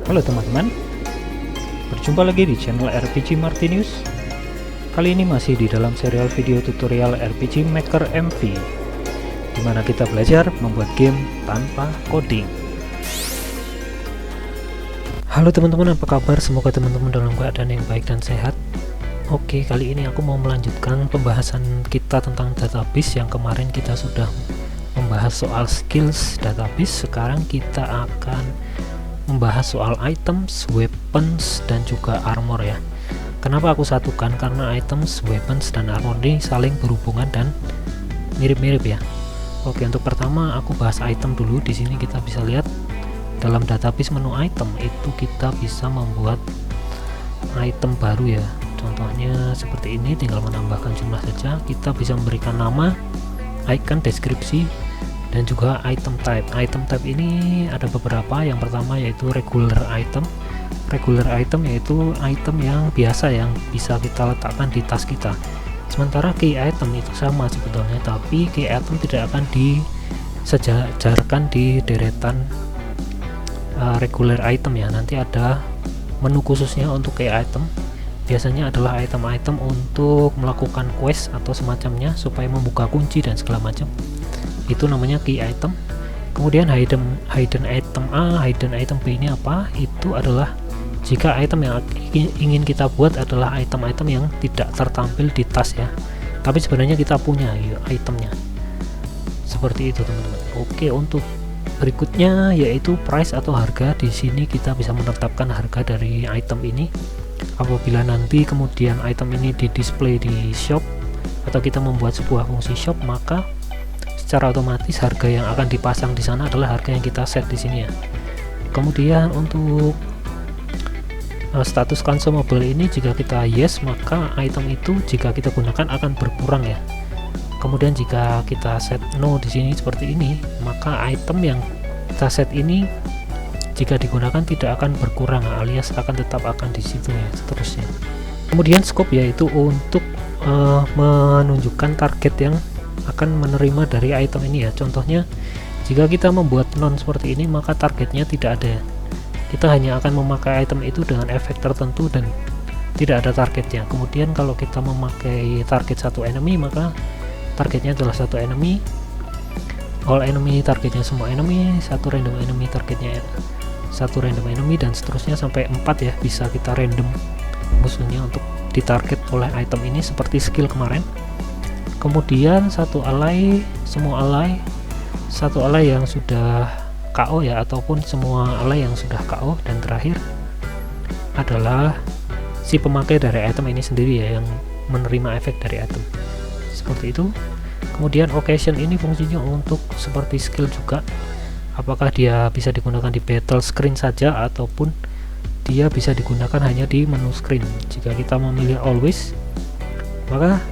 Halo teman-teman, berjumpa lagi di channel RPG Martinius. Kali ini masih di dalam serial video tutorial RPG Maker MV, di mana kita belajar membuat game tanpa coding. Halo teman-teman, apa kabar? Semoga teman-teman dalam keadaan yang baik dan sehat. Oke, kali ini aku mau melanjutkan pembahasan kita tentang database. Yang kemarin kita sudah membahas soal skills database. Sekarang kita akan membahas soal items, weapons, dan juga armor ya. Kenapa aku satukan? Karena items, weapons, dan armor ini saling berhubungan dan mirip-mirip ya. Oke, untuk pertama aku bahas item dulu. Di sini kita bisa lihat dalam database menu item itu kita bisa membuat item baru ya. Contohnya seperti ini, tinggal menambahkan jumlah saja. Kita bisa memberikan nama, icon, deskripsi, dan juga item type. Item type ini ada beberapa. Yang pertama yaitu regular item. Regular item yaitu item yang biasa yang bisa kita letakkan di tas kita. Sementara key item itu sama sebetulnya, tapi key item tidak akan disejajarkan di deretan regular item ya. Nanti ada menu khususnya untuk key item. Biasanya adalah item-item untuk melakukan quest atau semacamnya, supaya membuka kunci dan segala macam. Itu namanya key item. Kemudian hidden item A, hidden item B ini apa? Itu adalah jika item yang ingin kita buat adalah item-item yang tidak tertampil di tas ya, tapi sebenarnya kita punya ya, itemnya. Seperti itu teman-teman. Oke, untuk berikutnya yaitu price atau harga. Di sini kita bisa menetapkan harga dari item ini. Apabila nanti kemudian item ini di display di shop atau kita membuat sebuah fungsi shop, maka secara otomatis harga yang akan dipasang di sana adalah harga yang kita set di sini ya. Kemudian untuk status consumable ini, jika kita yes, maka item itu jika kita gunakan akan berkurang ya. Kemudian jika kita set no di sini seperti ini, maka item yang kita set ini jika digunakan tidak akan berkurang, alias akan tetap akan di situ ya, seterusnya. Kemudian scope yaitu untuk menunjukkan target yang akan menerima dari item ini ya. Contohnya jika kita membuat non seperti ini, maka targetnya tidak ada. Kita hanya akan memakai item itu dengan efek tertentu dan tidak ada targetnya. Kemudian kalau kita memakai target satu enemy, maka targetnya adalah satu enemy, all enemy targetnya semua enemy, satu random enemy targetnya satu random enemy, dan seterusnya sampai 4 ya, bisa kita random musuhnya untuk ditarget oleh item ini seperti skill kemarin. Kemudian satu ally, semua ally, satu ally yang sudah KO ya, ataupun semua ally yang sudah KO, dan terakhir adalah si pemakai dari item ini sendiri ya, yang menerima efek dari item. Seperti itu. Kemudian occasion ini fungsinya untuk seperti skill juga. Apakah dia bisa digunakan di battle screen saja ataupun dia bisa digunakan hanya di menu screen. Jika kita memilih always, maka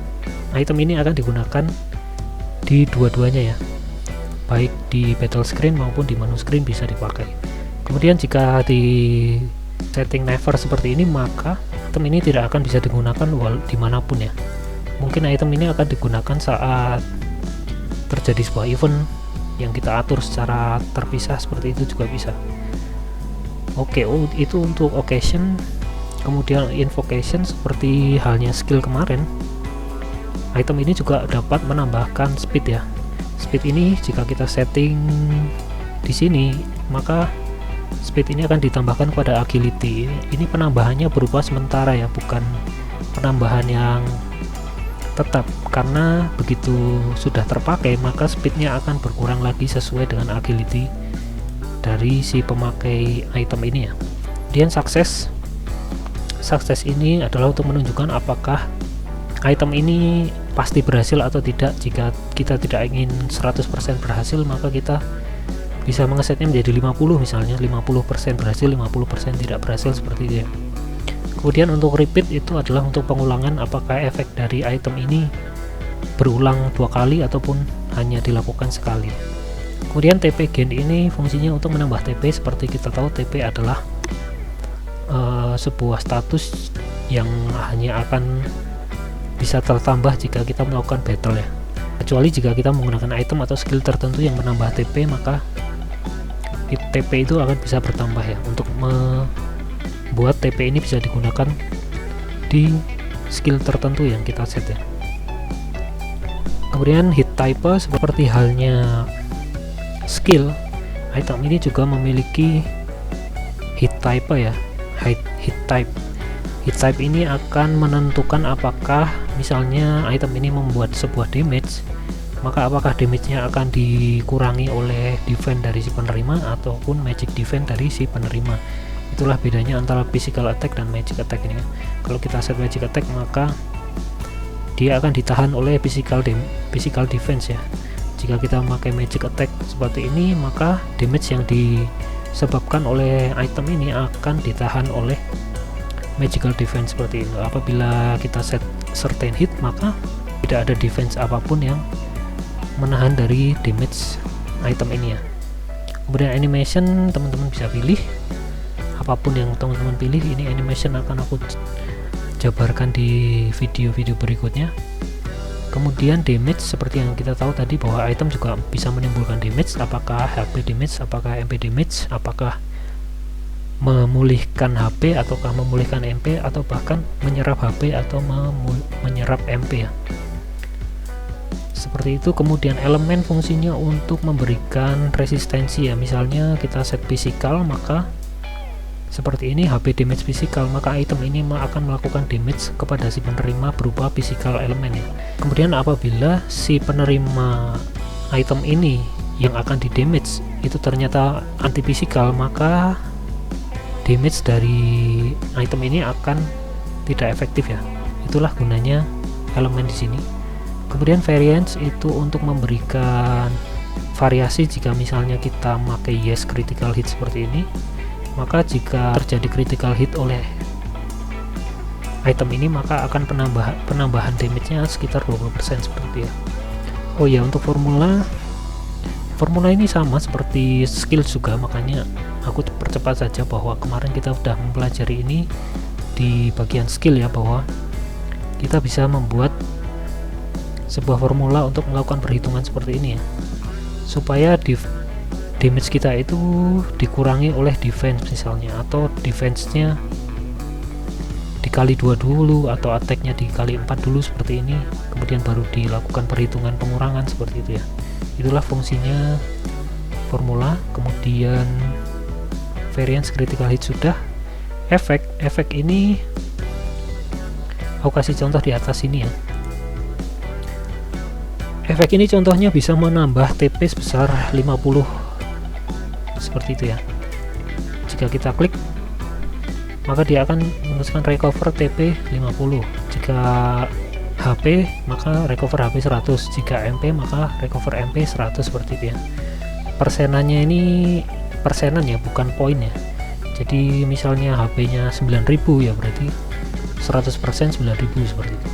item ini akan digunakan di dua-duanya ya, baik di battle screen maupun di menu screen bisa dipakai. Kemudian jika di setting never seperti ini, maka item ini tidak akan bisa digunakan dimanapun ya. Mungkin item ini akan digunakan saat terjadi sebuah event yang kita atur secara terpisah, seperti itu juga bisa. Oke, itu untuk occasion. Kemudian invocation seperti halnya skill kemarin, item ini juga dapat menambahkan speed ya. Speed ini jika kita setting di sini, maka speed ini akan ditambahkan pada agility. Ini penambahannya berupa sementara ya, bukan penambahan yang tetap, karena begitu sudah terpakai maka speednya akan berkurang lagi sesuai dengan agility dari si pemakai item ini ya. Kemudian sukses ini adalah untuk menunjukkan apakah item ini pasti berhasil atau tidak. Jika kita tidak ingin 100% berhasil, maka kita bisa mengesetnya menjadi 50 misalnya, 50% berhasil, 50% tidak berhasil, seperti itu ya. Kemudian untuk repeat itu adalah untuk pengulangan, apakah efek dari item ini berulang 2 kali ataupun hanya dilakukan sekali. Kemudian TP gain ini fungsinya untuk menambah TP. Seperti kita tahu, TP adalah sebuah status yang hanya akan bisa tertambah jika kita melakukan battle ya, kecuali jika kita menggunakan item atau skill tertentu yang menambah TP, maka TP itu akan bisa bertambah ya, untuk membuat TP ini bisa digunakan di skill tertentu yang kita set ya. Kemudian hit type, seperti halnya skill, item ini juga memiliki hit type ya. Hit type ini akan menentukan apakah misalnya item ini membuat sebuah damage, maka apakah damage-nya akan dikurangi oleh defense dari si penerima ataupun magic defense dari si penerima. Itulah bedanya antara physical attack dan magic attack ini. Kalau kita set magic attack, maka dia akan ditahan oleh physical defense ya. Jika kita memakai magic attack seperti ini, maka damage yang disebabkan oleh item ini akan ditahan oleh magical defense seperti itu. Apabila kita set certain hit, maka tidak ada defense apapun yang menahan dari damage item ini ya. Kemudian animation, teman-teman bisa pilih apapun yang teman-teman pilih. Ini animation akan aku jabarkan di video-video berikutnya. Kemudian damage, seperti yang kita tahu tadi bahwa item juga bisa menimbulkan damage, apakah HP damage, apakah MP damage, apakah memulihkan HP ataukah memulihkan MP, atau bahkan menyerap HP atau menyerap MP ya, seperti itu. Kemudian elemen fungsinya untuk memberikan resistensi ya, misalnya kita set physical, maka seperti ini HP damage physical, maka item ini akan melakukan damage kepada si penerima berupa physical elemen ya. Kemudian apabila si penerima item ini yang akan di damage itu ternyata anti physical, maka damage dari item ini akan tidak efektif ya. Itulah gunanya elemen di sini. Kemudian variance itu untuk memberikan variasi. Jika misalnya kita pakai yes critical hit seperti ini, maka jika terjadi critical hit oleh item ini, maka akan penambahan damage-nya sekitar 20% seperti ya. Oh ya, untuk formula ini sama seperti skill juga, makanya aku percepat saja bahwa kemarin kita sudah mempelajari ini di bagian skill ya, bahwa kita bisa membuat sebuah formula untuk melakukan perhitungan seperti ini ya, supaya damage kita itu dikurangi oleh defense misalnya, atau defense-nya dikali 2 dulu, atau attack-nya dikali 4 dulu seperti ini, kemudian baru dilakukan perhitungan pengurangan seperti itu ya. Itulah fungsinya formula. Kemudian variance critical hit sudah. Efek ini aku kasih contoh di atas ini ya. Efek ini contohnya bisa menambah TP sebesar 50 seperti itu ya. Jika kita klik, maka dia akan menuliskan recover TP 50. Jika HP, maka recover HP 100. Jika MP, maka recover MP 100 seperti itu ya. Persenannya ini persenan ya, bukan poin ya. Jadi misalnya HP-nya 9000 ya, berarti 100% 9000 seperti itu.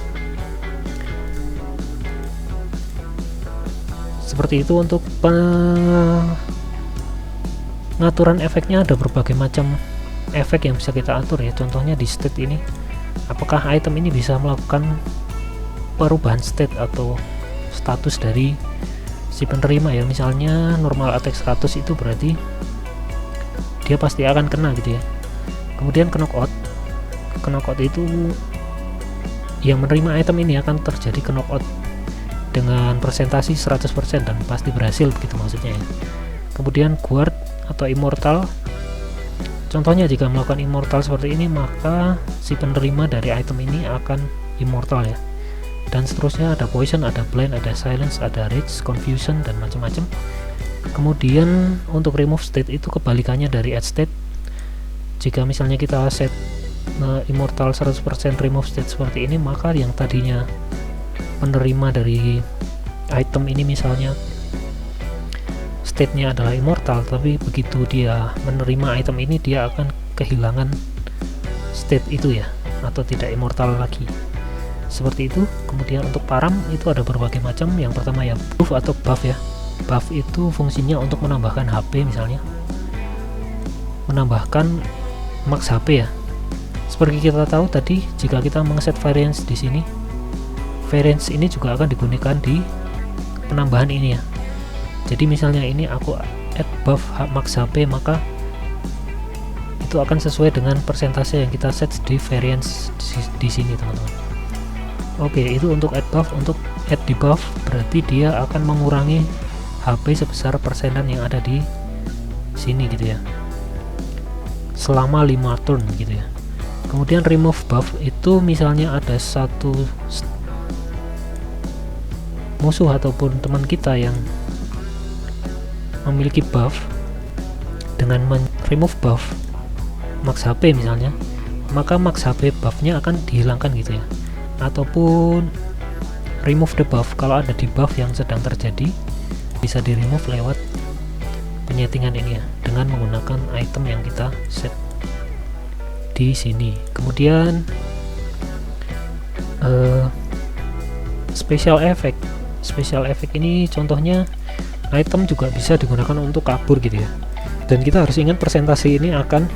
Seperti itu untuk pengaturan efeknya. Ada berbagai macam efek yang bisa kita atur ya. Contohnya di state ini, apakah item ini bisa melakukan perubahan state atau status dari si penerima ya. Misalnya normal attack 100 itu berarti dia pasti akan kena gitu ya. Kemudian knockout itu yang menerima item ini akan terjadi knockout dengan presentasi 100% dan pasti berhasil begitu maksudnya ya. Kemudian guard atau immortal, contohnya jika melakukan immortal seperti ini, maka si penerima dari item ini akan immortal ya. Dan seterusnya ada poison, ada blind, ada silence, ada rage, confusion, dan macam-macam. Kemudian untuk remove state itu kebalikannya dari add state. Jika misalnya kita set immortal 100% remove state seperti ini, maka yang tadinya penerima dari item ini misalnya state-nya adalah immortal, tapi begitu dia menerima item ini, dia akan kehilangan state itu ya, atau tidak immortal lagi. Seperti itu. Kemudian untuk param itu ada berbagai macam. Yang pertama ya buff atau buff ya. Buff itu fungsinya untuk menambahkan HP, misalnya menambahkan max HP ya. Seperti kita tahu tadi, jika kita mengset variance di sini, variance ini juga akan digunakan di penambahan ini ya. Jadi misalnya ini aku add buff max HP, maka itu akan sesuai dengan persentase yang kita set di variance di sini teman-teman. Oke, itu untuk add buff. Untuk add debuff berarti dia akan mengurangi HP sebesar persenan yang ada di sini gitu ya, selama 5 turn gitu ya. Kemudian remove buff itu misalnya ada satu musuh ataupun teman kita yang memiliki buff, dengan remove buff max HP misalnya, maka max HP buffnya akan dihilangkan gitu ya. Ataupun remove the buff, kalau ada debuff yang sedang terjadi bisa di remove lewat penyetingan ini ya, dengan menggunakan item yang kita set di sini. Kemudian special effect ini contohnya item juga bisa digunakan untuk kabur gitu ya, dan kita harus ingat persentase ini akan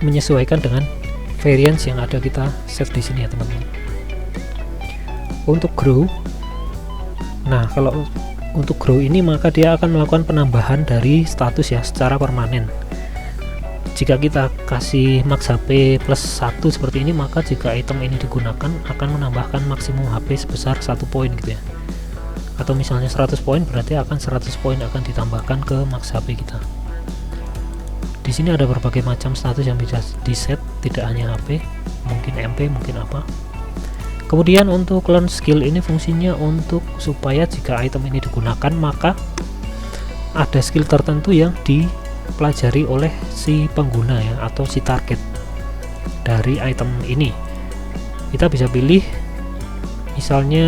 menyesuaikan dengan variance yang ada kita set di sini ya teman-teman. Untuk grow, nah kalau untuk grow ini maka dia akan melakukan penambahan dari status ya secara permanen. Jika kita kasih max HP plus 1 seperti ini, maka jika item ini digunakan akan menambahkan maksimum HP sebesar 1 poin gitu ya. Atau misalnya 100 poin, berarti akan 100 poin akan ditambahkan ke max HP kita. Di sini ada berbagai macam status yang bisa di set, tidak hanya HP, mungkin MP, mungkin apa. Kemudian untuk learn skill ini fungsinya untuk supaya jika item ini digunakan maka ada skill tertentu yang dipelajari oleh si pengguna ya, atau si target dari item ini. Kita bisa pilih misalnya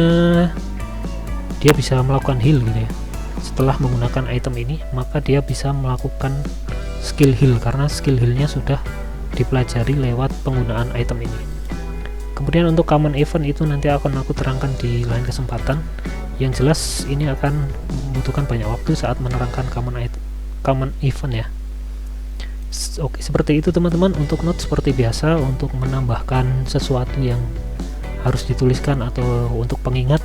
dia bisa melakukan heal gitu ya. Setelah menggunakan item ini maka dia bisa melakukan skill heal, karena skill healnya sudah dipelajari lewat penggunaan item ini. Kemudian untuk common event itu nanti akan aku terangkan di lain kesempatan. Yang jelas ini akan membutuhkan banyak waktu saat menerangkan common event ya. Oke, seperti itu teman-teman. Untuk note seperti biasa, untuk menambahkan sesuatu yang harus dituliskan atau untuk pengingat,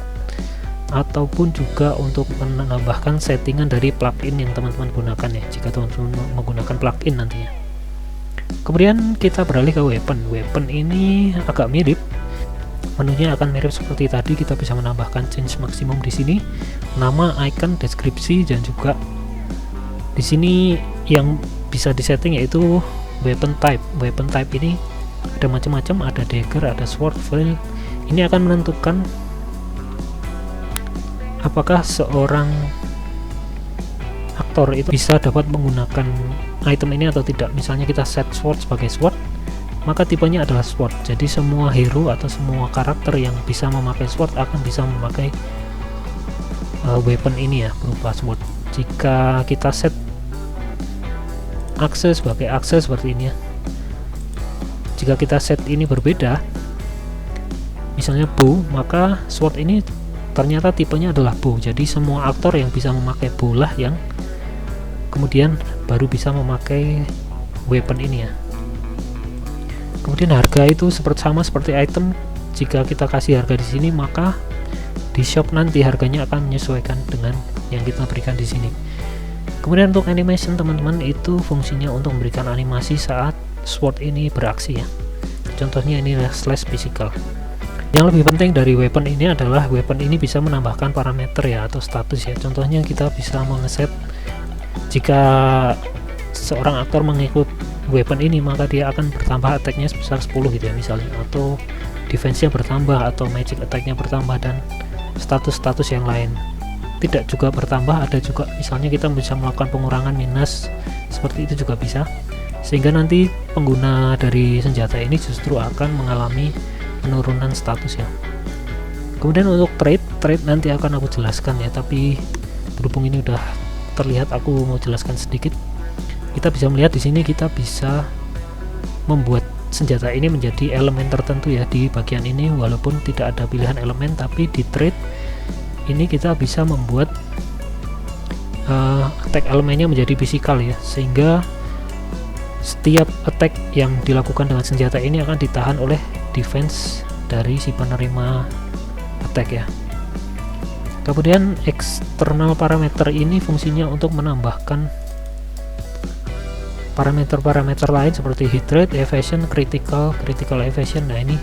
ataupun juga untuk menambahkan settingan dari plugin yang teman-teman gunakan ya, jika teman-teman menggunakan plugin nantinya. Kemudian kita beralih ke weapon. Weapon ini agak mirip, menunya akan mirip seperti tadi. Kita bisa menambahkan change maksimum di sini, nama, icon, deskripsi, dan juga di sini yang bisa disetting yaitu weapon type. Weapon type ini ada macam-macam, ada dagger, ada sword, flail. Ini akan menentukan apakah seorang aktor itu bisa dapat menggunakan item ini atau tidak. Misalnya kita set sword sebagai sword, maka tipenya adalah sword. Jadi semua hero atau semua karakter yang bisa memakai sword akan bisa memakai weapon ini ya, berupa sword. Jika kita set akses sebagai akses seperti ini ya, jika kita set ini berbeda, misalnya bow, maka sword ini ternyata tipenya adalah bow. Jadi semua aktor yang bisa memakai bow lah yang kemudian baru bisa memakai weapon ini ya. Kemudian harga itu sama seperti item. Jika kita kasih harga di sini, maka di shop nanti harganya akan menyesuaikan dengan yang kita berikan di sini. Kemudian untuk animation teman-teman, itu fungsinya untuk memberikan animasi saat sword ini beraksi ya. Contohnya ini adalah slash physical. Yang lebih penting dari weapon ini adalah weapon ini bisa menambahkan parameter ya, atau status ya. Contohnya kita bisa mengeset jika seorang aktor mengikut weapon ini, maka dia akan bertambah attack-nya sebesar 10 gitu ya misalnya, atau defense-nya bertambah, atau magic attack-nya bertambah, dan status-status yang lain tidak juga bertambah. Ada juga misalnya kita bisa melakukan pengurangan minus, seperti itu juga bisa, sehingga nanti pengguna dari senjata ini justru akan mengalami penurunan status ya. Kemudian untuk trade nanti akan aku jelaskan ya, tapi berhubung ini udah terlihat, aku mau jelaskan sedikit. Kita bisa melihat di sini kita bisa membuat senjata ini menjadi elemen tertentu ya di bagian ini, walaupun tidak ada pilihan elemen, tapi di trade ini kita bisa membuat attack elemennya menjadi physical ya, sehingga setiap attack yang dilakukan dengan senjata ini akan ditahan oleh defense dari si penerima attack ya. Kemudian eksternal parameter ini fungsinya untuk menambahkan parameter-parameter lain seperti heat rate, efficient, critical efficient. Nah, ini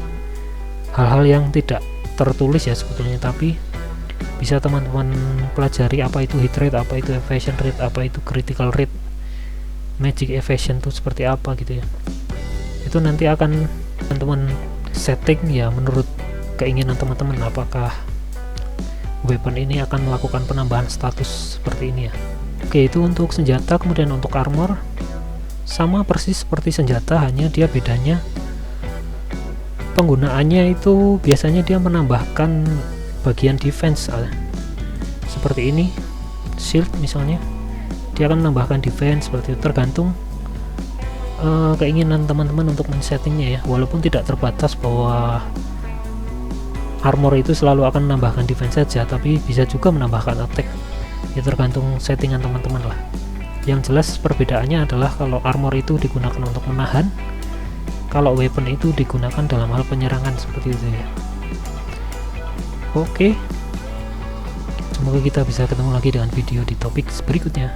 hal-hal yang tidak tertulis ya sebetulnya, tapi bisa teman-teman pelajari apa itu heat rate, apa itu efficient rate, apa itu critical rate, magic efficient itu seperti apa gitu ya. Itu nanti akan teman-teman setting ya menurut keinginan teman-teman, apakah weapon ini akan melakukan penambahan status seperti ini ya. Oke, itu untuk senjata. Kemudian untuk armor sama persis seperti senjata, hanya dia bedanya penggunaannya itu biasanya dia menambahkan bagian defense seperti ini. Shield misalnya dia akan menambahkan defense seperti itu, tergantung keinginan teman-teman untuk men-settingnya ya. Walaupun tidak terbatas bahwa armor itu selalu akan menambahkan defense saja, tapi bisa juga menambahkan attack ya, tergantung settingan teman-teman lah. Yang jelas perbedaannya adalah kalau armor itu digunakan untuk menahan, kalau weapon itu digunakan dalam hal penyerangan seperti itu ya. Oke, semoga kita bisa ketemu lagi dengan video di topik berikutnya.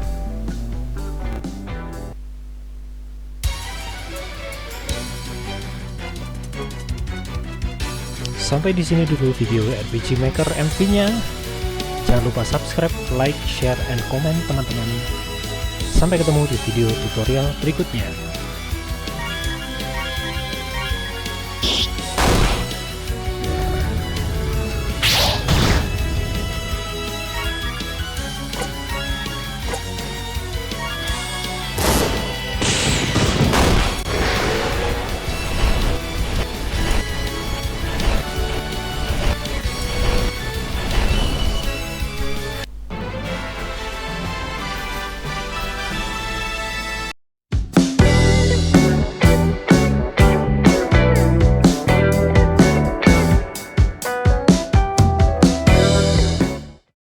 Sampai di sini dulu video RPG Maker MV-nya. Jangan lupa subscribe, like, share, and komen teman-teman. Sampai ketemu di video tutorial berikutnya.